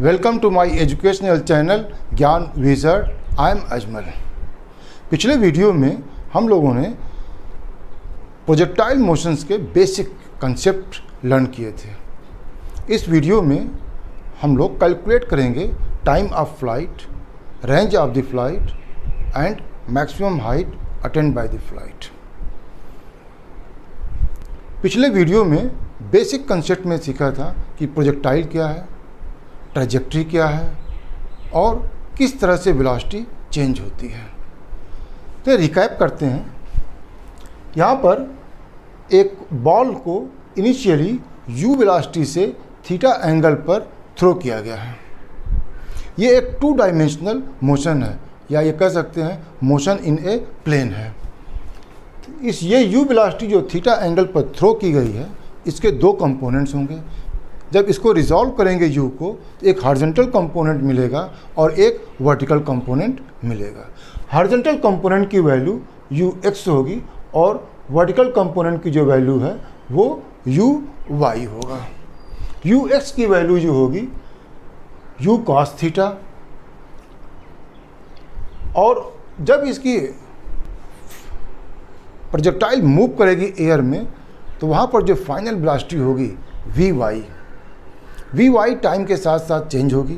Welcome to my educational channel Gyan wizard. I am Ajmal. पिछले video में हम लोगों ने प्रोजेक्टाइल मोशंस के बेसिक कंसेप्ट लर्न किए थे। इस वीडियो में हम लोग कैलकुलेट करेंगे time of flight, range of the flight and maximum height attained by the flight. पिछले वीडियो में बेसिक कंसेप्ट में सीखा था कि प्रोजेक्टाइल क्या है, ट्रैजेक्टरी क्या है और किस तरह से वेलोसिटी चेंज होती है। तो रिकैप करते हैं। यहाँ पर एक बॉल को इनिशियली u वेलोसिटी से थीटा एंगल पर थ्रो किया गया है। ये एक 2 डायमेंशनल मोशन है, या ये कह सकते हैं मोशन इन ए प्लेन है। ये u वेलोसिटी जो थीटा एंगल पर थ्रो की गई है, इसके 2 कंपोनेंट्स होंगे। जब इसको रिजॉल्व करेंगे u को, तो एक हॉरिजॉन्टल कंपोनेंट मिलेगा और एक वर्टिकल कंपोनेंट मिलेगा। हॉरिजॉन्टल कंपोनेंट की वैल्यू ux होगी और वर्टिकल कंपोनेंट की जो वैल्यू है वो uy होगा। ux की वैल्यू जो होगी u cos थीटा, और जब इसकी प्रोजेक्टाइल मूव करेगी एयर में, तो वहाँ पर जो फाइनल वेलोसिटी होगी vy टाइम के साथ साथ चेंज होगी,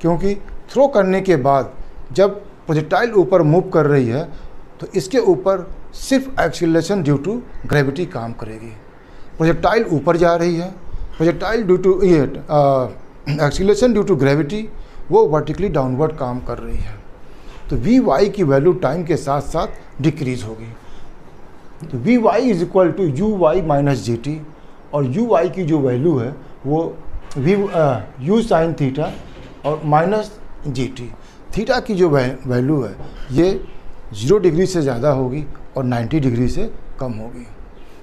क्योंकि थ्रो करने के बाद जब प्रोजेक्टाइल ऊपर मूव कर रही है तो इसके ऊपर सिर्फ एक्सीलरेशन ड्यू टू ग्रेविटी काम करेगी। प्रोजेक्टाइल ऊपर जा रही है, projectile due to acceleration due to gravity वो वर्टिकली डाउनवर्ड काम कर रही है। तो vy की वैल्यू टाइम के साथ साथ डिक्रीज होगी। तो vy is equal to uy minus gt, और uy की जो वैल्यू है वो u साइन थीटा और माइनस gt। थीटा की जो वैल्यू है ये 0 डिग्री से ज़्यादा होगी और 90 डिग्री से कम होगी।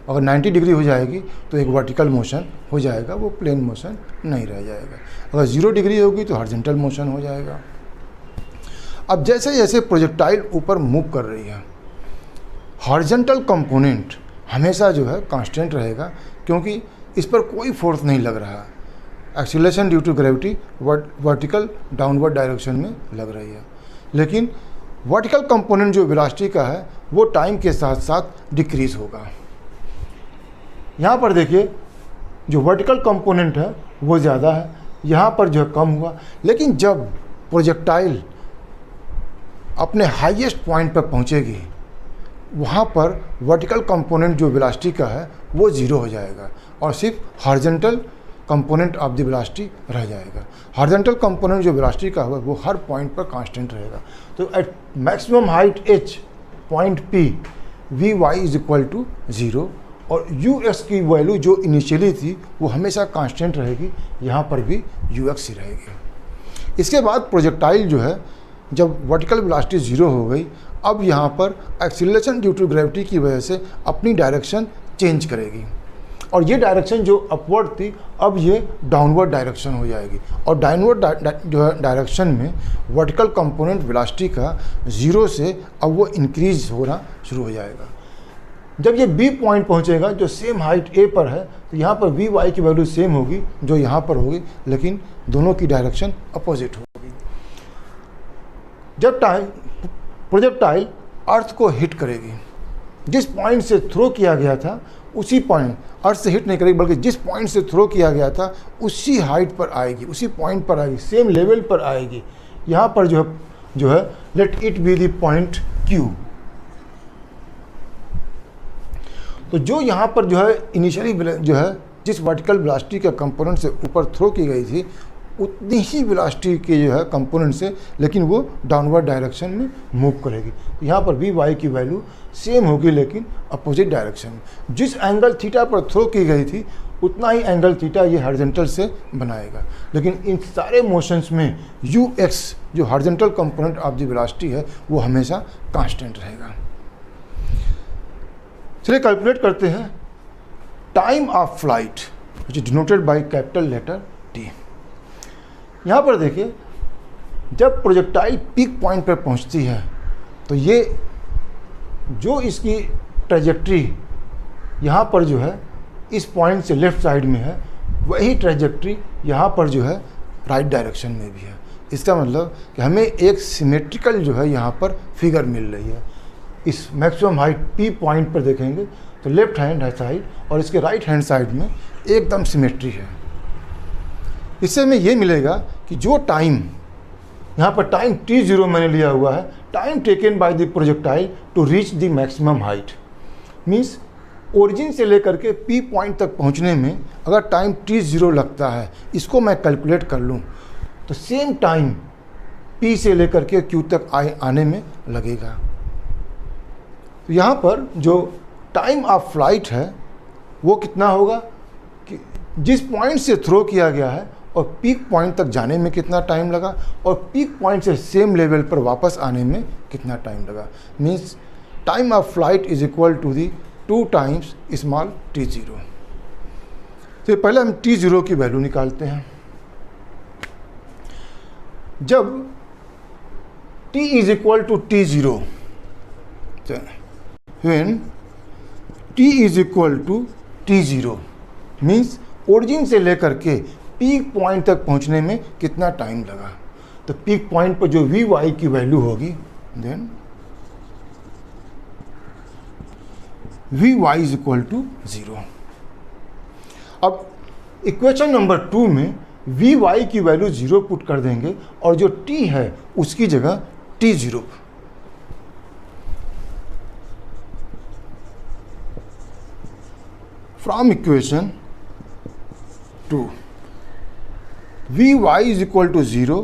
अगर 90 डिग्री हो जाएगी तो एक वर्टिकल मोशन हो जाएगा, वो प्लेन मोशन नहीं रह जाएगा। अगर 0 डिग्री होगी तो हॉरिजॉन्टल मोशन हो जाएगा। अब जैसे जैसे प्रोजेक्टाइल ऊपर मूव कर रही है, हॉरिजॉन्टल कंपोनेंट हमेशा जो है कांस्टेंट रहेगा, क्योंकि इस पर कोई फोर्स नहीं लग रहा। Acceleration due to gravity vertical downward direction में लग रही है। लेकिन वर्टिकल कंपोनेंट जो वेलोसिटी का है वो टाइम के साथ साथ डिक्रीज होगा। यहाँ पर देखिए जो वर्टिकल कंपोनेंट है वो ज़्यादा है, यहाँ पर जो है कम हुआ। लेकिन जब प्रोजेक्टाइल अपने हाईएस्ट पॉइंट पर पहुँचेगी, वहाँ पर वर्टिकल कंपोनेंट जो वेलोसिटी का है वो 0 हो जाएगा और सिर्फ horizontal component of the velocity रह जाएगा। हॉरिजॉन्टल कंपोनेंट जो वेलोसिटी का है वो हर पॉइंट पर कांस्टेंट रहेगा। तो at maximum height h point p vy is equal to 0, और ux की वैल्यू जो इनिशियली थी वो हमेशा कांस्टेंट रहेगी, यहाँ पर भी ux ही रहेगी। इसके बाद प्रोजेक्टाइल जो है जब वर्टिकल वेलोसिटी 0 हो गई, अब यहाँ पर एक्सीलरेशन ड्यू टू ग्रेविटी की वजह से अपनी डायरेक्शन चेंज करेगी, और ये डायरेक्शन जो अपवर्ड थी अब ये डाउनवर्ड डायरेक्शन हो जाएगी। और डाउनवर्ड जो है डायरेक्शन में वर्टिकल कंपोनेंट वेलोसिटी का 0 से अब वो इंक्रीज होना शुरू हो जाएगा। जब ये B पॉइंट पहुँचेगा जो सेम हाइट A पर है, तो यहाँ पर vy की वैल्यू सेम होगी जो यहाँ पर होगी, लेकिन दोनों की डायरेक्शन अपोजिट होगी। जब प्रोजेक्टाइल अर्थ को हिट करेगी, जिस पॉइंट से थ्रो किया गया था उसी पॉइंट, अर्थ से हिट नहीं करेगी बल्कि जिस पॉइंट से थ्रो किया गया था उसी हाइट पर आएगी, उसी पॉइंट पर आएगी, सेम लेवल पर आएगी। यहाँ पर जो है let it be the point Q। तो जो यहाँ पर जो है इनिशियली जो है जिस वर्टिकल वेलोसिटी के कंपोनेंट से ऊपर थ्रो की गई थी, उतनी ही वेलोसिटी के जो है कंपोनेंट से, लेकिन वो डाउनवर्ड डायरेक्शन में मूव करेगी। यहाँ पर vy की वैल्यू सेम होगी लेकिन अपोजिट डायरेक्शन में। जिस एंगल थीटा पर थ्रो की गई थी उतना ही एंगल थीटा ये हॉरिजॉन्टल से बनाएगा। लेकिन इन सारे मोशंस में ux जो horizontal component of the velocity है वो हमेशा कांस्टेंट रहेगा। चलिए कैलकुलेट करते हैं time of flight which is denoted by capital letter T। यहाँ पर देखिए जब प्रोजेक्टाइल पीक पॉइंट पर पहुँचती है तो ये जो इसकी ट्रैजेक्टरी यहाँ पर जो है इस पॉइंट से लेफ़्ट साइड में है, वही ट्रैजेक्टरी यहाँ पर जो है राइट डायरेक्शन में भी है। इसका मतलब कि हमें एक सिमेट्रिकल जो है यहाँ पर फिगर मिल रही है। इस मैक्सिमम हाइट P पॉइंट पर देखेंगे तो लेफ्ट हैंड साइड और इसके राइट हैंड साइड में एकदम सिमेट्री है। इससे हमें ये मिलेगा कि जो टाइम यहाँ पर टाइम t0 मैंने लिया हुआ है, time taken by the projectile to reach the maximum height, means origin से लेकर के P पॉइंट तक पहुँचने में अगर टाइम t0 लगता है, इसको मैं कैलकुलेट कर लूँ तो सेम टाइम P से लेकर के Q तक आने में लगेगा। तो यहाँ पर जो टाइम ऑफ फ्लाइट है वो कितना होगा कि जिस पॉइंट से थ्रो किया गया है और पीक पॉइंट तक जाने में कितना टाइम लगा और पीक पॉइंट से सेम लेवल पर वापस आने में कितना टाइम लगा, means time of flight is equal to the 2 times small t0। तो पहले हम t0 की वैल्यू निकालते हैं। जब t is equal to t0, when t is equal to t0 means origin से लेकर के पीक पॉइंट तक पहुंचने में कितना टाइम लगा। तो पीक पॉइंट पर जो Vy की वैल्यू होगी, then Vy is equal to 0। अब इक्वेशन नंबर 2 में Vy की वैल्यू 0 पुट कर देंगे और जो t है उसकी जगह t0। From equation 2 Vy is equal to 0,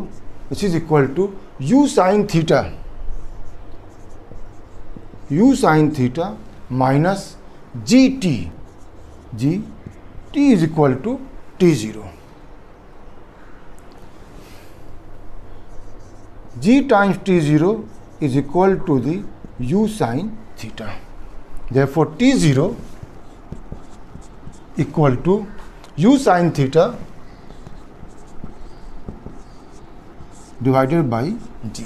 which is equal to u sin theta minus gt is equal to t0। g times t0 is equal to the u sin theta, therefore t0 equal to u sin theta divided by g।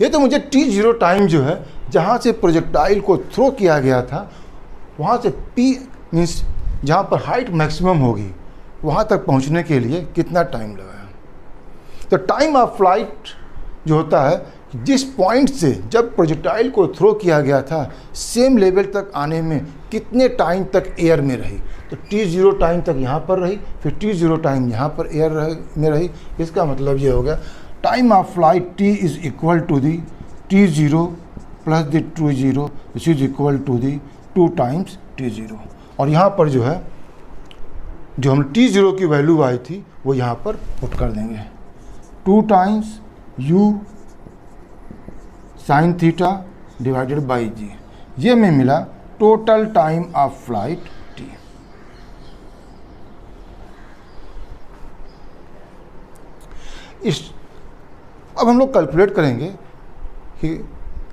ये तो मुझे t0 time जो है जहाँ से projectile को throw किया गया था वहाँ से p मीन्स जहाँ पर हाइट मैक्सिमम होगी वहाँ तक पहुँचने के लिए कितना टाइम लगा। तो टाइम ऑफ फ्लाइट जो होता है जिस पॉइंट से जब प्रोजेक्टाइल को थ्रो किया गया था सेम लेवल तक आने में कितने टाइम तक एयर में रही। तो t0 टाइम तक यहाँ पर रही, फिर t0 टाइम यहाँ पर एयर में रही। इसका मतलब ये हो गया time of flight t is equal to the t0 plus the t0 which is equal to the 2 times t0। और यहाँ पर जो है जो हम t0 की वैल्यू आई थी वो यहाँ पर पुट कर देंगे 2 times u sine theta divided by g। ये में मिला total time of flight t। अब हम लोग कैलकुलेट करेंगे कि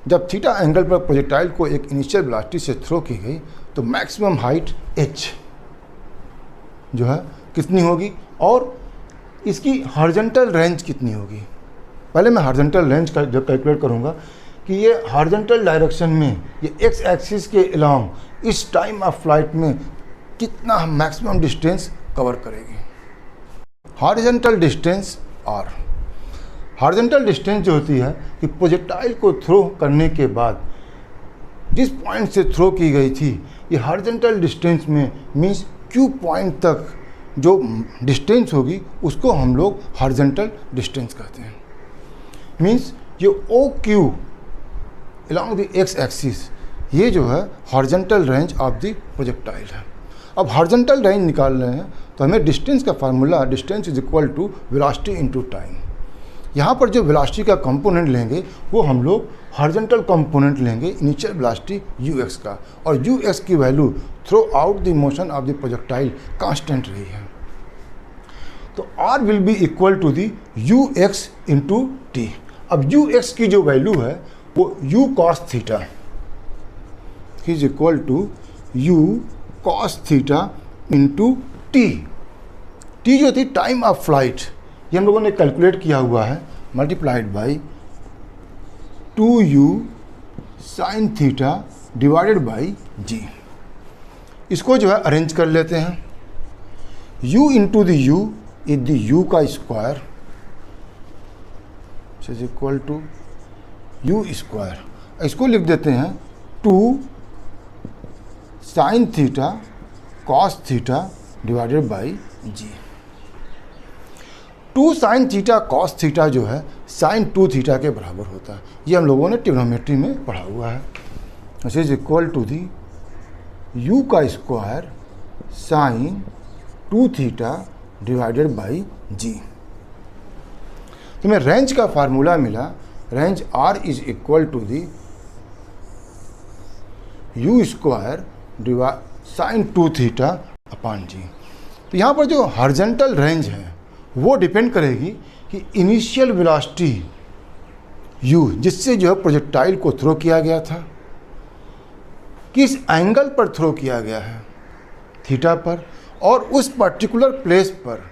जब थीटा एंगल पर प्रोजेक्टाइल को एक इनिशियल वेलोसिटी से थ्रो की गई तो मैक्सिमम हाइट h जो है कितनी होगी और इसकी हॉरिजॉन्टल रेंज कितनी होगी। पहले मैं हॉरिजॉन्टल रेंज का जब कैलकुलेट करूँगा कि ये हॉरिजॉन्टल डायरेक्शन में ये x एक्सिस के अलोंग इस टाइम ऑफ फ्लाइट में कितना मैक्सिमम डिस्टेंस कवर करेगी। हॉरिजॉन्टल डिस्टेंस और हॉरिजॉन्टल डिस्टेंस जो होती है कि प्रोजेक्टाइल को थ्रो करने के बाद जिस पॉइंट से थ्रो की गई थी ये हॉरिजॉन्टल डिस्टेंस में मीन्स Q पॉइंट तक जो डिस्टेंस होगी उसको हम लोग हॉरिजॉन्टल डिस्टेंस कहते हैं। मीन्स ये OQ along the x axis ये जो है horizontal range of the projectile है। अब हॉरिजॉन्टल रेंज निकाल रहे हैं तो हमें डिस्टेंस का formula distance is equal to velocity into time. यहाँ पर जो वेलोसिटी का कंपोनेंट लेंगे वो हम लोग हॉरिजॉन्टल कंपोनेंट लेंगे इनिशियल वेलोसिटी ux का, और ux की value throughout the motion of the projectile constant रही है। तो r will be equal to the ux into t. अब ux की जो वैल्यू है वो u cos theta is equal to u cos theta into t. T जो थी टाइम ऑफ फ्लाइट ये हम लोगों ने कैलकुलेट किया हुआ है multiplied by 2u sine theta divided by g। इसको जो है अरेंज कर लेते हैं। u into the u is the u का square is equal to u square. इसको लिख देते हैं 2 sine theta cos theta divided by g. 2 sine theta cos theta जो है साइन 2 थीटा के बराबर होता है। ये हम लोगों ने ट्रिग्नोमेट्री में पढ़ा हुआ है। This is equal to the u का square sine 2 theta divided by g. तो मैं रेंज का फार्मूला मिला, range R is equal to the u square sine 2 theta upon g. तो यहाँ पर जो हॉरिजॉन्टल रेंज है वो डिपेंड करेगी कि इनिशियल वेलोसिटी यू जिससे जो है प्रोजेक्टाइल को थ्रो किया गया था किस एंगल पर थ्रो किया गया है, थीटा पर, और उस पर्टिकुलर प्लेस पर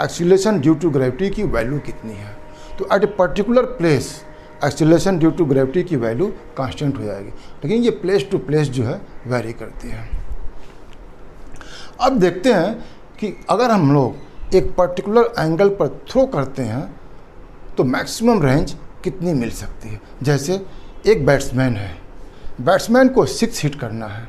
एक्सीलरेशन ड्यू टू ग्रेविटी की वैल्यू कितनी है। तो at a particular place acceleration due to gravity की वैल्यू कांस्टेंट हो जाएगी, लेकिन ये प्लेस टू प्लेस जो है वेरी करती है। अब देखते हैं कि अगर हम लोग एक पर्टिकुलर एंगल पर थ्रो करते हैं तो मैक्सिमम रेंज कितनी मिल सकती है। जैसे एक बैट्समैन है, बैट्समैन को 6 हिट करना है,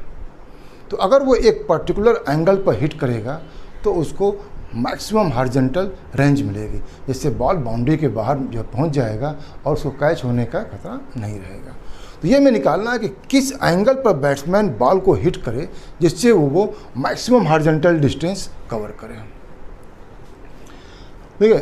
तो अगर वो एक पर्टिकुलर एंगल पर हिट करेगा तो उसको मैक्सिमम हॉरिजॉन्टल रेंज मिलेगी, जिससे बॉल बाउंड्री के बाहर जो पहुंच जाएगा और उसको कैच होने का खतरा नहीं रहेगा। तो ये हमें निकालना है कि किस एंगल पर बैट्समैन बॉल को हिट करे जिससे वो मैक्सिमम हॉरिजॉन्टल डिस्टेंस कवर करे। देखिए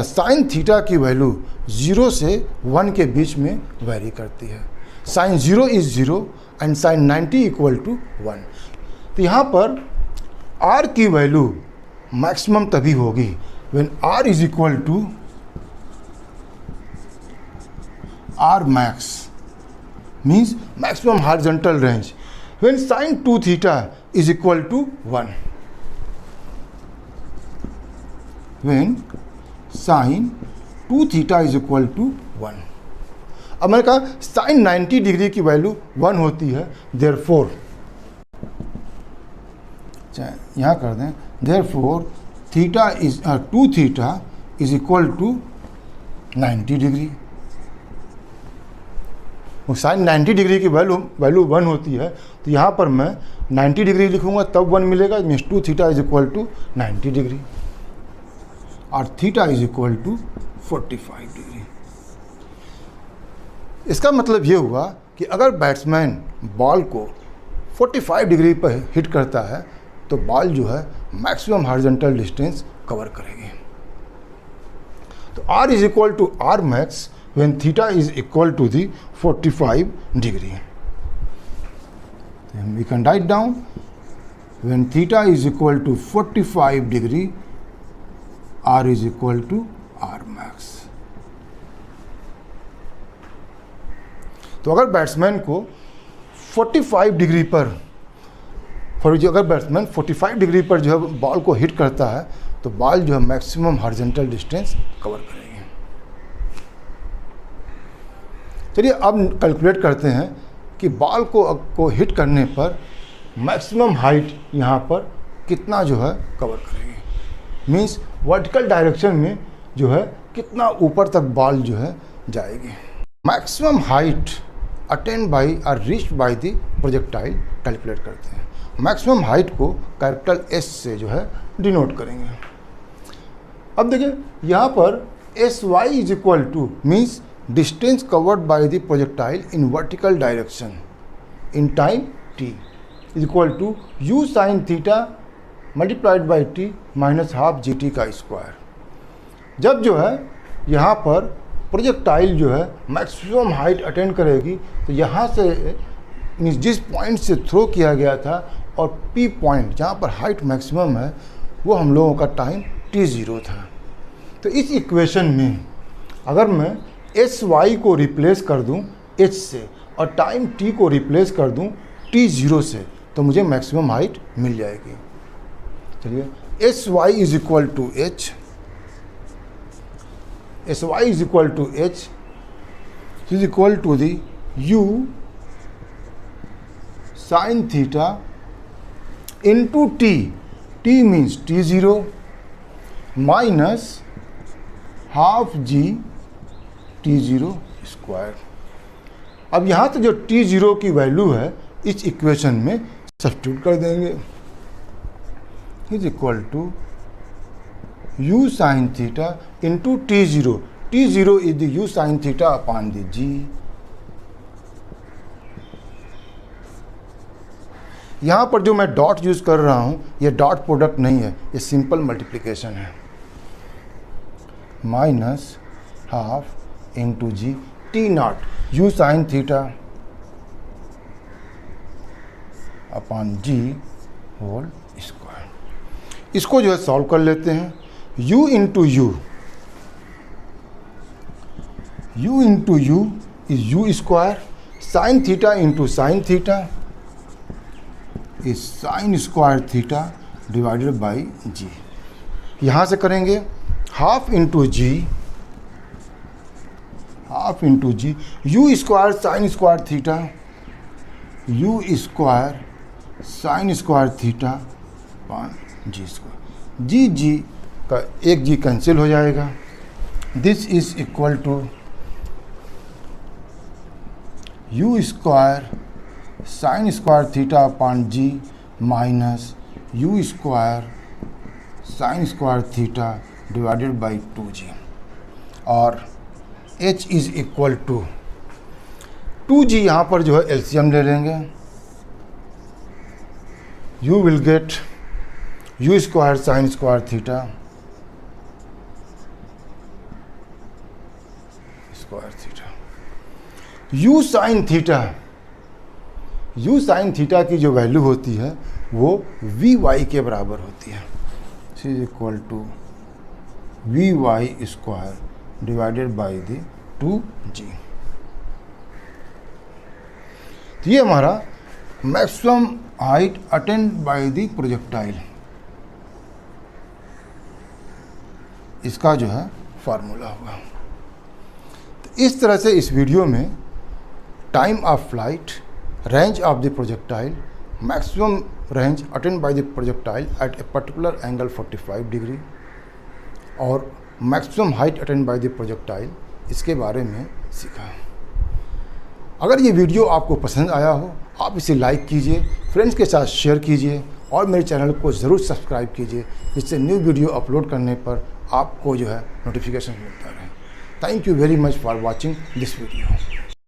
साइन थीटा की वैल्यू 0 से 1 के बीच में वेरी करती है। Sine 0 is 0 and sine 90 equal to 1। तो यहाँ पर r की वैल्यू मैक्सिमम तभी होगी when r is equal to r max means maximum horizontal range when sin 2 theta is equal to 1, when sin 2 theta is equal to 1। अब मैंने कहा sin 90 degree की वैल्यू 1 होती है, therefore यहाँ कर दें therefore theta is 2 theta is equal to 90 degree. Sine 90 degree की वैल्यू 1 होती है, तो यहाँ पर मैं 90 डिग्री लिखूँगा तब 1 मिलेगा, means 2 theta is equal to 90 degree और theta is equal to 45 degree. इसका मतलब ये हुआ कि अगर बैट्समैन बॉल को 45 डिग्री पर हिट करता है तो बॉल जो है मैक्सिमम हॉरिजॉन्टल डिस्टेंस कवर करेगी। तो r is equal to r max when theta is equal to the 45 degree. Then we can write down when theta is equal to 45 degree, r is equal to r max. तो अगर batsman को 45 degree पर अगर batsman 45 degree पर जो है ball को hit करता है तो बॉल जो है मैक्सिमम हॉरिजॉन्टल डिस्टेंस कवर करेगी। चलिए अब कैलकुलेट करते हैं कि बॉल को हिट करने पर मैक्सिमम हाइट यहाँ पर कितना जो है कवर करेगी, मींस वर्टिकल डायरेक्शन में जो है कितना ऊपर तक बॉल जो है जाएगी। मैक्सिमम हाइट अटेन्ड बाई और reached by the projectile calculate करते हैं। मैक्सिमम हाइट को कैपिटल S से जो है डिनोट करेंगे। अब देखिए यहाँ पर SY is equal two means distance covered by the projectile in vertical direction in time t is equal to u sin theta multiplied by t minus half gt का square. जब जो है यहाँ पर प्रोजेक्टाइल जो है मैक्सिमम हाइट अटेंड करेगी तो यहाँ से जिस पॉइंट से थ्रो किया गया था और p पॉइंट जहाँ पर हाइट मैक्सिमम है वो हम लोगों का टाइम t0 था। तो इस इक्वेशन में अगर मैं SY को रिप्लेस कर दूं H से और टाइम T को रिप्लेस कर दूं T0 से तो मुझे मैक्सिमम हाइट मिल जाएगी। चलिए SY is equal to H, SY is equal to H is equal to the U sine theta into T। t means t0 minus half g t0 square. अब यहाँ तो जो t0 की वैल्यू है इस equation में सब्स्टिट्यूट कर देंगे, is equal to u sine theta into t0। t0 is the u sine theta upon the g। यहाँ पर जो मैं डॉट यूज कर रहा हूँ ये डॉट प्रोडक्ट नहीं है, ये सिंपल मल्टीप्लिकेशन है। Minus half into g t naught u sine theta upon g whole square. इसको जो है सॉल्व कर लेते हैं। u into u is u square, sine theta into sine theta is sine square theta divided by g. यहाँ से करेंगे half into g u square sine square theta, u square sine square theta upon g square. जी का एक जी cancel हो जाएगा। This is equal to u square sine square theta upon g minus u square sine square theta divided by 2g, और h is equal to 2g। यहाँ पर जो है LCM ले लेंगे। You will get you square sine square theta you sine theta की जो value होती है वो वी वाई के बराबर होती है। C is equal to v y square divided by the 2g। तो ये हमारा maximum height attained by the projectile, इसका जो है फार्मूला होगा। तो इस तरह से इस वीडियो में time of flight, range of the projectile, maximum range attained by the projectile at a particular angle 45 degree और maximum height attained by the projectile, इसके बारे में सीखा। अगर ये वीडियो आपको पसंद आया हो आप इसे लाइक कीजिए, फ्रेंड्स के साथ शेयर कीजिए और मेरे चैनल को ज़रूर सब्सक्राइब कीजिए, जिससे न्यू वीडियो अपलोड करने पर आपको जो है नोटिफिकेशन मिलता रहे। Thank you very much for watching this video.